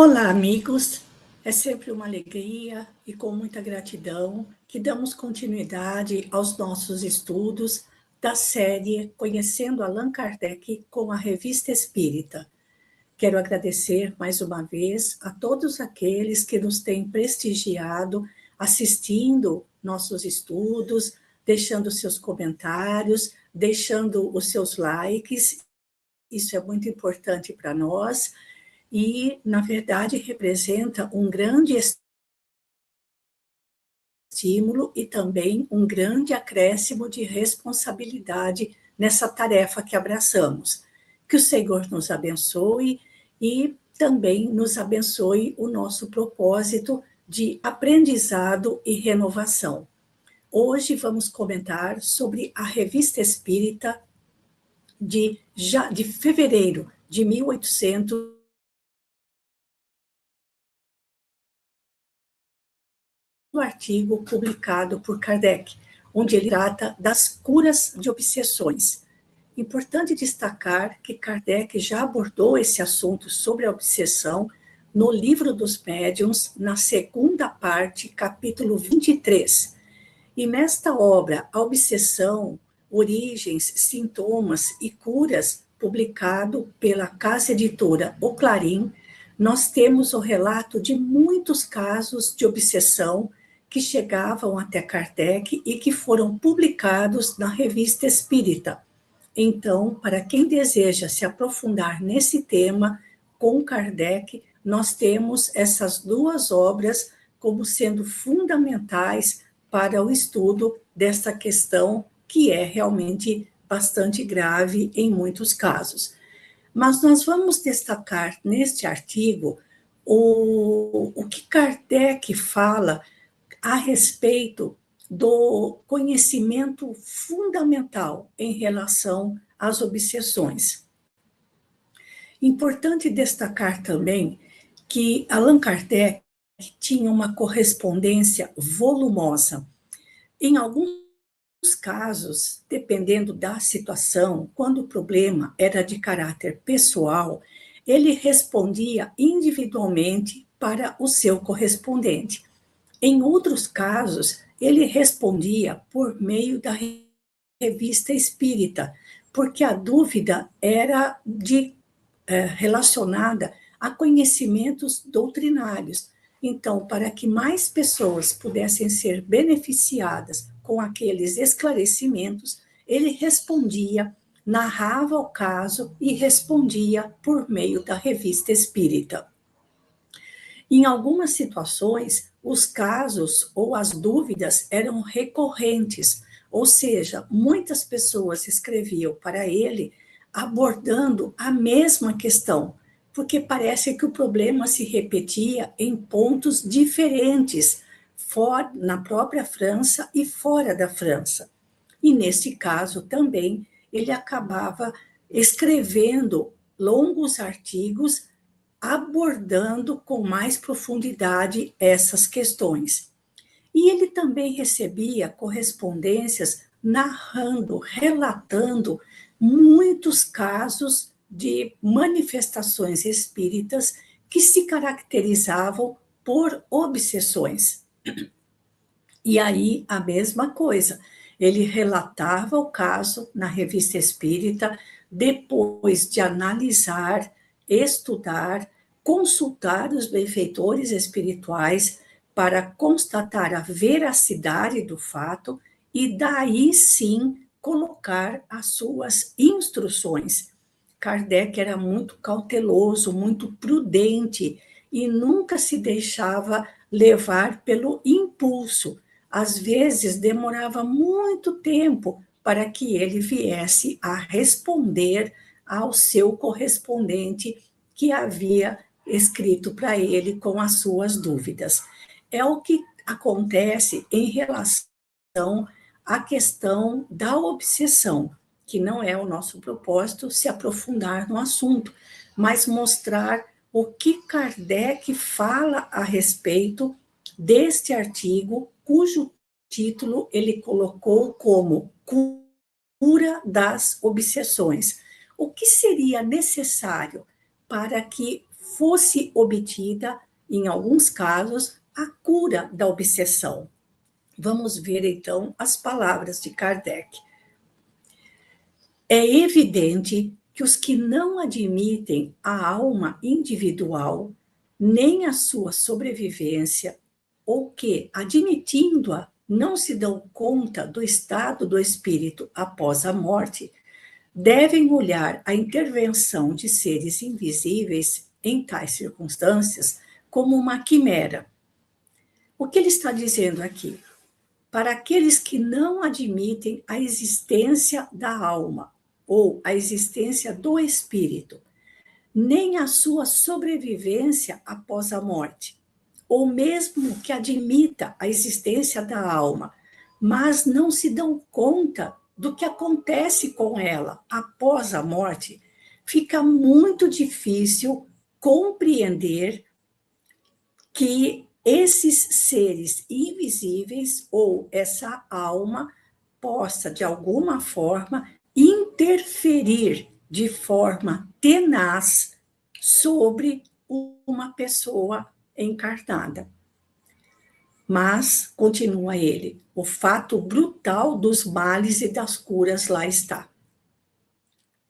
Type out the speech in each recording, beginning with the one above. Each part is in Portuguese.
Olá, amigos. É sempre uma alegria e com muita gratidão que damos continuidade aos nossos estudos da série Conhecendo Allan Kardec com a Revista Espírita. Quero agradecer mais uma vez a todos aqueles que nos têm prestigiado, assistindo nossos estudos, deixando seus comentários, deixando os seus likes. Isso é muito importante para nós. E, na verdade, representa um grande estímulo e também um grande acréscimo de responsabilidade nessa tarefa que abraçamos. Que o Senhor nos abençoe e também nos abençoe o nosso propósito de aprendizado e renovação. Hoje vamos comentar sobre a Revista Espírita de fevereiro de 1800. No artigo publicado por Kardec, onde ele trata das curas de obsessões. Importante destacar que Kardec já abordou esse assunto sobre a obsessão no Livro dos Médiuns, na segunda parte, capítulo 23. E nesta obra, A Obsessão, Origens, Sintomas e Curas, publicado pela casa editora O Clarim, nós temos o relato de muitos casos de obsessão que chegavam até Kardec e que foram publicados na Revista Espírita. Então, para quem deseja se aprofundar nesse tema, com Kardec, nós temos essas duas obras como sendo fundamentais para o estudo desta questão, que é realmente bastante grave em muitos casos. Mas nós vamos destacar neste artigo o que Kardec fala a respeito do conhecimento fundamental em relação às obsessões. Importante destacar também que Allan Kardec tinha uma correspondência volumosa. Em alguns casos, dependendo da situação, quando o problema era de caráter pessoal, ele respondia individualmente para o seu correspondente. Em outros casos, ele respondia por meio da Revista Espírita, porque a dúvida era relacionada a conhecimentos doutrinários. Então, para que mais pessoas pudessem ser beneficiadas com aqueles esclarecimentos, ele respondia, narrava o caso e respondia por meio da Revista Espírita. Em algumas situações, os casos ou as dúvidas eram recorrentes, ou seja, muitas pessoas escreviam para ele abordando a mesma questão, porque parece que o problema se repetia em pontos diferentes, na própria França e fora da França. E nesse caso também, ele acabava escrevendo longos artigos abordando com mais profundidade essas questões. E ele também recebia correspondências narrando, relatando muitos casos de manifestações espíritas que se caracterizavam por obsessões. E aí, a mesma coisa, ele relatava o caso na Revista Espírita, depois de analisar, estudar, consultar os benfeitores espirituais para constatar a veracidade do fato e daí sim colocar as suas instruções. Kardec era muito cauteloso, muito prudente e nunca se deixava levar pelo impulso. Às vezes demorava muito tempo para que ele viesse a responder ao seu correspondente que havia escrito para ele com as suas dúvidas. É o que acontece em relação à questão da obsessão, que não é o nosso propósito se aprofundar no assunto, mas mostrar o que Kardec fala a respeito deste artigo, cujo título ele colocou como Cura das Obsessões. O que seria necessário para que fosse obtida, em alguns casos, a cura da obsessão. Vamos ver, então, as palavras de Kardec. É evidente que os que não admitem a alma individual, nem a sua sobrevivência, ou que, admitindo-a, não se dão conta do estado do espírito após a morte, devem olhar a intervenção de seres invisíveis em tais circunstâncias como uma quimera. O que ele está dizendo aqui? Para aqueles que não admitem a existência da alma ou a existência do espírito, nem a sua sobrevivência após a morte, ou mesmo que admita a existência da alma, mas não se dão conta do que acontece com ela após a morte, fica muito difícil compreender que esses seres invisíveis ou essa alma possa, de alguma forma, interferir de forma tenaz sobre uma pessoa encarnada. Mas, continua ele, o fato brutal dos males e das curas lá está.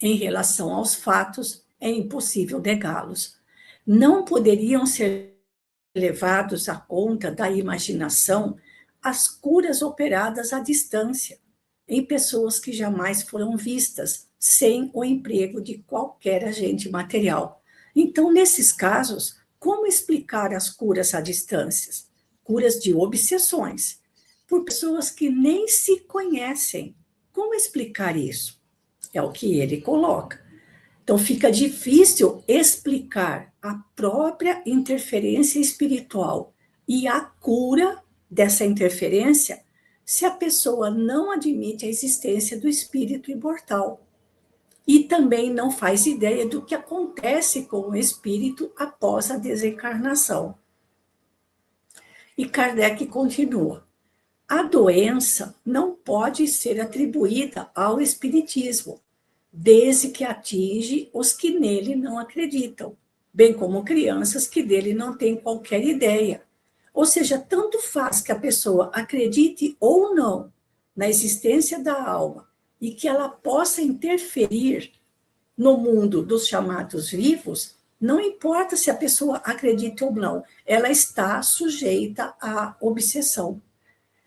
Em relação aos fatos, é impossível negá-los. Não poderiam ser levados à conta da imaginação as curas operadas à distância, em pessoas que jamais foram vistas, sem o emprego de qualquer agente material. Então, nesses casos, como explicar as curas à distância? Curas de obsessões, por pessoas que nem se conhecem. Como explicar isso? É o que ele coloca. Então, fica difícil explicar a própria interferência espiritual e a cura dessa interferência se a pessoa não admite a existência do espírito imortal e também não faz ideia do que acontece com o espírito após a desencarnação. E Kardec continua: a doença não pode ser atribuída ao espiritismo, desde que atinge os que nele não acreditam, bem como crianças que dele não têm qualquer ideia. Ou seja, tanto faz que a pessoa acredite ou não na existência da alma e que ela possa interferir no mundo dos chamados vivos, não importa se a pessoa acredita ou não, ela está sujeita à obsessão.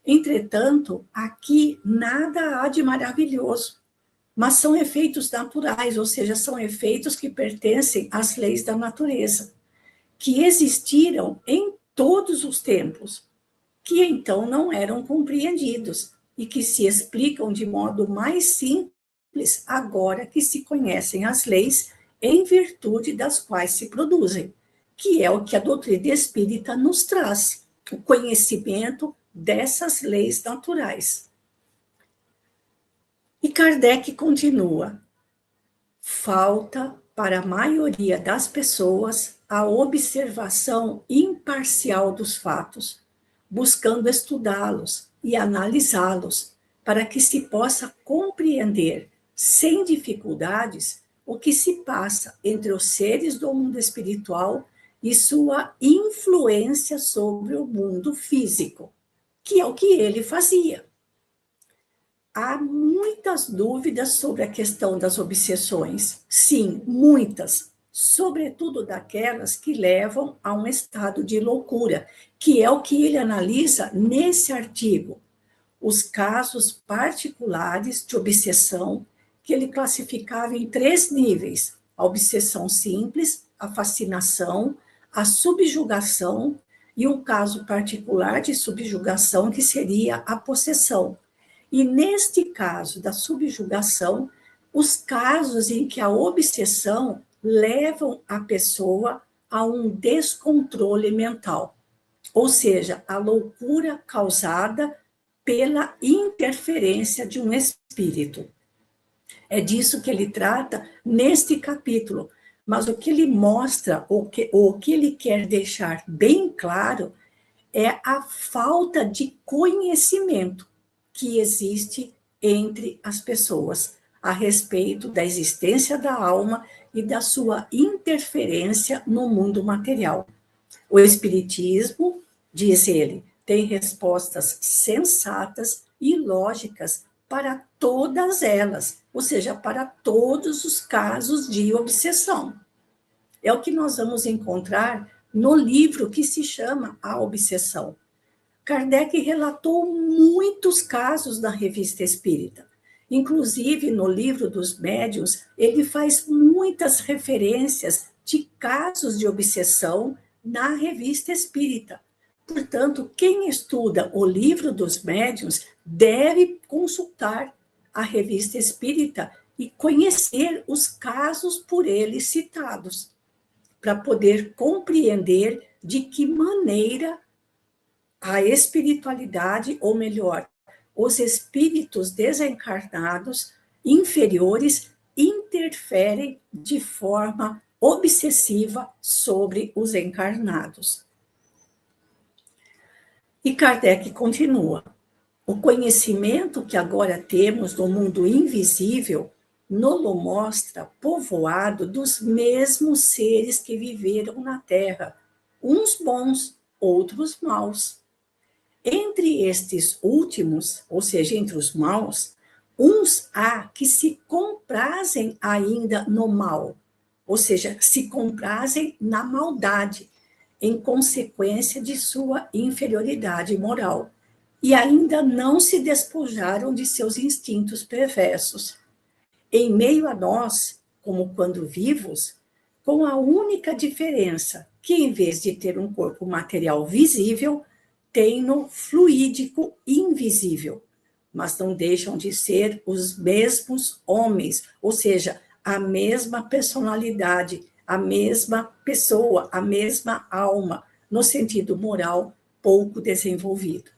Entretanto, aqui nada há de maravilhoso, mas são efeitos naturais, ou seja, são efeitos que pertencem às leis da natureza, que existiram em todos os tempos, que então não eram compreendidos e que se explicam de modo mais simples agora que se conhecem as leis em virtude das quais se produzem, que é o que a doutrina espírita nos traz, o conhecimento dessas leis naturais. E Kardec continua: falta para a maioria das pessoas a observação imparcial dos fatos, buscando estudá-los e analisá-los, para que se possa compreender, sem dificuldades, o que se passa entre os seres do mundo espiritual e sua influência sobre o mundo físico, que é o que ele fazia. Há muitas dúvidas sobre a questão das obsessões. Sim, muitas. Sobretudo daquelas que levam a um estado de loucura, que é o que ele analisa nesse artigo. Os casos particulares de obsessão, que ele classificava em 3 níveis: a obsessão simples, a fascinação, a subjugação e um caso particular de subjugação, que seria a possessão. E neste caso da subjugação, os casos em que a obsessão levam a pessoa a um descontrole mental, ou seja, a loucura causada pela interferência de um espírito. É disso que ele trata neste capítulo, mas o que ele mostra, o que ele quer deixar bem claro, é a falta de conhecimento que existe entre as pessoas. a respeito da existência da alma e da sua interferência no mundo material. O Espiritismo, diz ele, tem respostas sensatas e lógicas para todas elas, ou seja, para todos os casos de obsessão. É o que nós vamos encontrar no livro que se chama A Obsessão. Kardec relatou muitos casos na Revista Espírita. Inclusive, no livro dos médiuns, ele faz muitas referências de casos de obsessão na Revista Espírita. Portanto, quem estuda o livro dos médiuns deve consultar a Revista Espírita e conhecer os casos por ele citados, para poder compreender de que maneira a espiritualidade, ou melhor, os espíritos desencarnados inferiores interferem de forma obsessiva sobre os encarnados. E Kardec continua: o conhecimento que agora temos do mundo invisível nos mostra povoado dos mesmos seres que viveram na Terra, uns bons, outros maus. Entre estes últimos, ou seja, entre os maus, uns há que se comprazem ainda no mal, ou seja, se comprazem na maldade, em consequência de sua inferioridade moral, e ainda não se despojaram de seus instintos perversos. Em meio a nós, como quando vivos, com a única diferença que, em vez de ter um corpo material visível, tem no fluídico invisível, mas não deixam de ser os mesmos homens, ou seja, a mesma personalidade, a mesma pessoa, a mesma alma, no sentido moral pouco desenvolvido.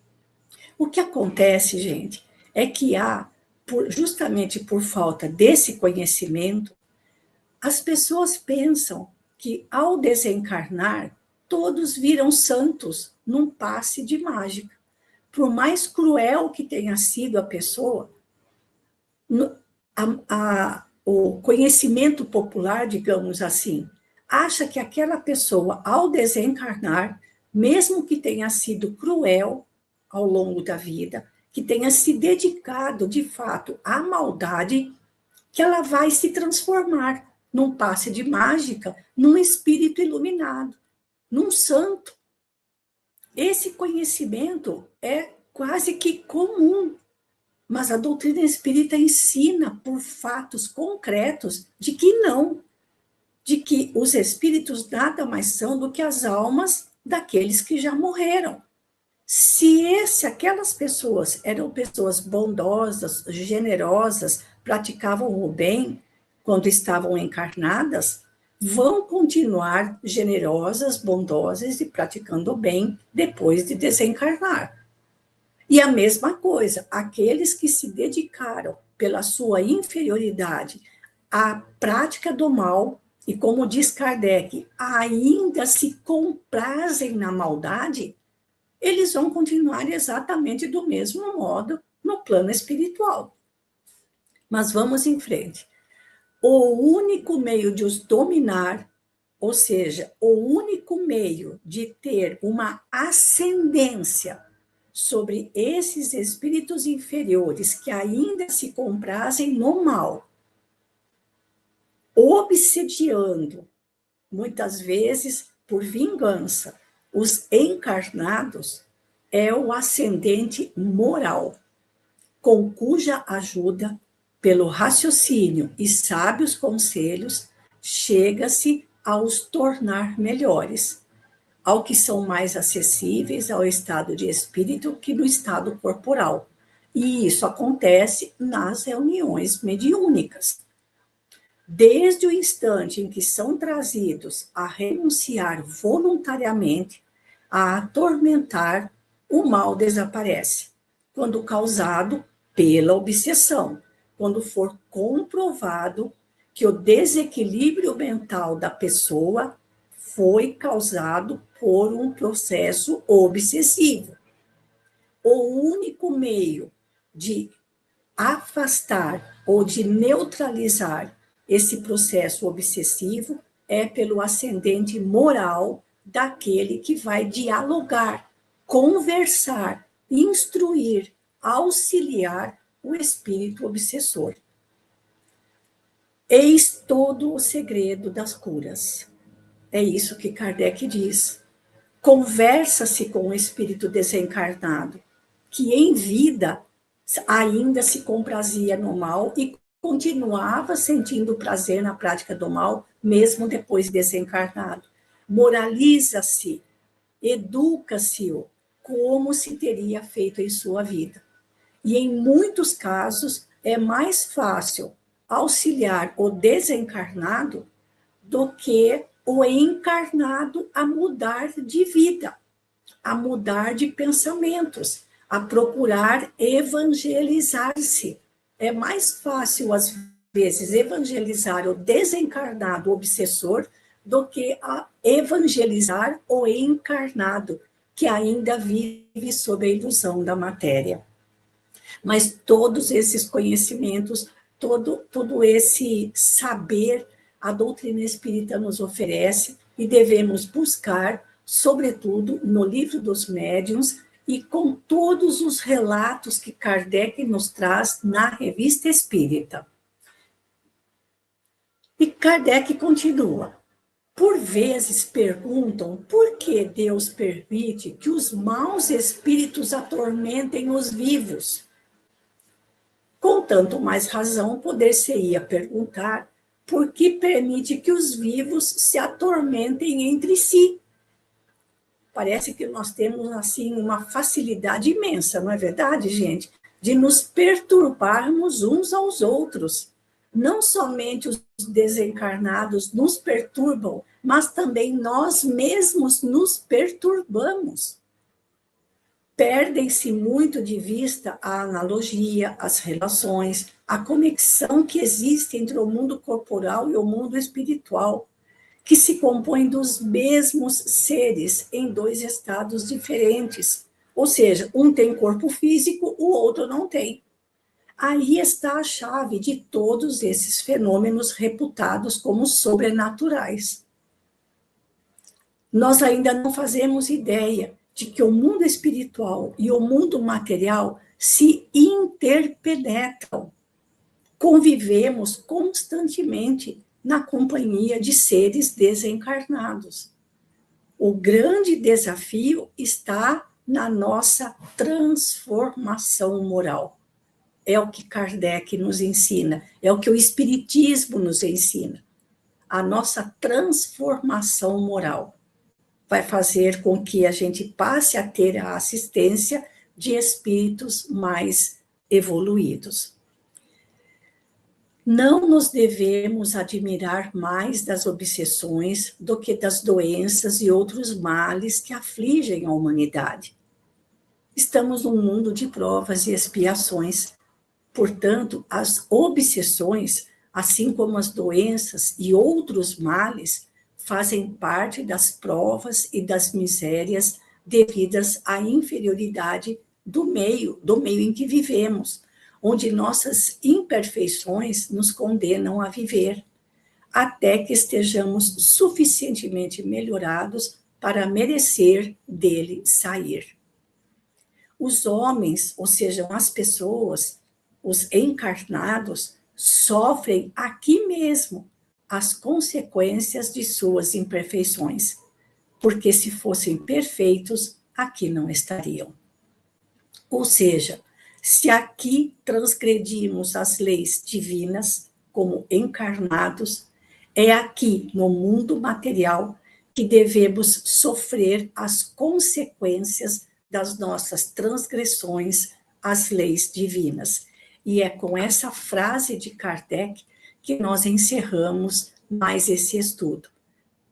O que acontece, gente, é que justamente por falta desse conhecimento, as pessoas pensam que ao desencarnar, todos viram santos num passe de mágica. Por mais cruel que tenha sido a pessoa, o conhecimento popular, digamos assim, acha que aquela pessoa, ao desencarnar, mesmo que tenha sido cruel ao longo da vida, que tenha se dedicado, de fato, à maldade, que ela vai se transformar num passe de mágica, num espírito iluminado, num santo. Esse conhecimento é quase que comum, mas a doutrina espírita ensina por fatos concretos de que não, de que os espíritos nada mais são do que as almas daqueles que já morreram. Se aquelas pessoas eram pessoas bondosas, generosas, praticavam o bem quando estavam encarnadas, vão continuar generosas, bondosas e praticando o bem depois de desencarnar. E a mesma coisa, aqueles que se dedicaram pela sua inferioridade à prática do mal, e como diz Kardec, ainda se comprazem na maldade, eles vão continuar exatamente do mesmo modo no plano espiritual. Mas vamos em frente. O único meio de os dominar, ou seja, o único meio de ter uma ascendência sobre esses espíritos inferiores que ainda se comprazem no mal, obsediando, muitas vezes por vingança, os encarnados, é o ascendente moral, com cuja ajuda, pelo raciocínio e sábios conselhos, chega-se a os tornar melhores, ao que são mais acessíveis ao estado de espírito que no estado corporal. E isso acontece nas reuniões mediúnicas. Desde o instante em que são trazidos a renunciar voluntariamente, a atormentar, o mal desaparece, quando causado pela obsessão, quando for comprovado que o desequilíbrio mental da pessoa foi causado por um processo obsessivo. O único meio de afastar ou de neutralizar esse processo obsessivo é pelo ascendente moral daquele que vai dialogar, conversar, instruir, auxiliar o espírito obsessor. Eis todo o segredo das curas. É isso que Kardec diz. Conversa-se com o espírito desencarnado, que em vida ainda se comprazia no mal e continuava sentindo prazer na prática do mal, mesmo depois de desencarnado. Moraliza-se, educa-se-o, como se teria feito em sua vida. E em muitos casos é mais fácil auxiliar o desencarnado do que o encarnado a mudar de vida, a mudar de pensamentos, a procurar evangelizar-se. É mais fácil, às vezes, evangelizar o desencarnado obsessor do que a evangelizar o encarnado, que ainda vive sob a ilusão da matéria. Mas todos esses conhecimentos, todo esse saber, a doutrina espírita nos oferece e devemos buscar, sobretudo, no Livro dos Médiuns e com todos os relatos que Kardec nos traz na Revista Espírita. E Kardec continua. Por vezes perguntam por que Deus permite que os maus espíritos atormentem os vivos. Com tanto mais razão, poder-se-ia perguntar por que permite que os vivos se atormentem entre si. Parece que nós temos, assim, uma facilidade imensa, não é verdade, gente? De nos perturbarmos uns aos outros. Não somente os desencarnados nos perturbam, mas também nós mesmos nos perturbamos. Perdem-se muito de vista a analogia, as relações, a conexão que existe entre o mundo corporal e o mundo espiritual, que se compõe dos mesmos seres em dois estados diferentes. Ou seja, um tem corpo físico, o outro não tem. Aí está a chave de todos esses fenômenos reputados como sobrenaturais. Nós ainda não fazemos ideia de que o mundo espiritual e o mundo material se interpenetram. Convivemos constantemente na companhia de seres desencarnados. O grande desafio está na nossa transformação moral. É o que Kardec nos ensina, é o que o Espiritismo nos ensina. A nossa transformação moral vai fazer com que a gente passe a ter a assistência de espíritos mais evoluídos. Não nos devemos admirar mais das obsessões do que das doenças e outros males que afligem a humanidade. Estamos num mundo de provas e expiações. Portanto, as obsessões, assim como as doenças e outros males, fazem parte das provas e das misérias devidas à inferioridade do meio em que vivemos, onde nossas imperfeições nos condenam a viver, até que estejamos suficientemente melhorados para merecer dele sair. Os homens, ou seja, as pessoas, os encarnados, sofrem aqui mesmo as consequências de suas imperfeições, porque se fossem perfeitos, aqui não estariam. Ou seja, se aqui transgredimos as leis divinas como encarnados, é aqui no mundo material que devemos sofrer as consequências das nossas transgressões às leis divinas. E é com essa frase de Kardec que nós encerramos mais esse estudo.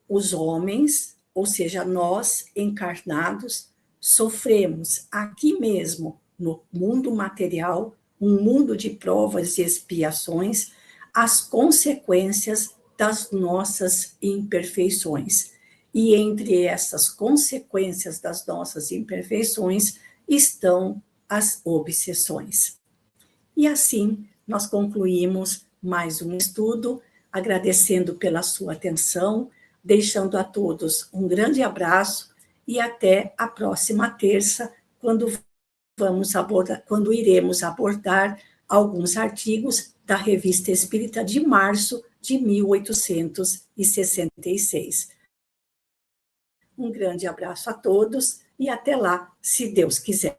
Os homens, ou seja, nós encarnados, sofremos aqui mesmo, no mundo material, um mundo de provas e expiações, as consequências das nossas imperfeições. E entre essas consequências das nossas imperfeições estão as obsessões. E assim, nós concluímos mais um estudo, agradecendo pela sua atenção, deixando a todos um grande abraço e até a próxima terça, quando iremos abordar alguns artigos da Revista Espírita de março de 1866. Um grande abraço a todos e até lá, se Deus quiser.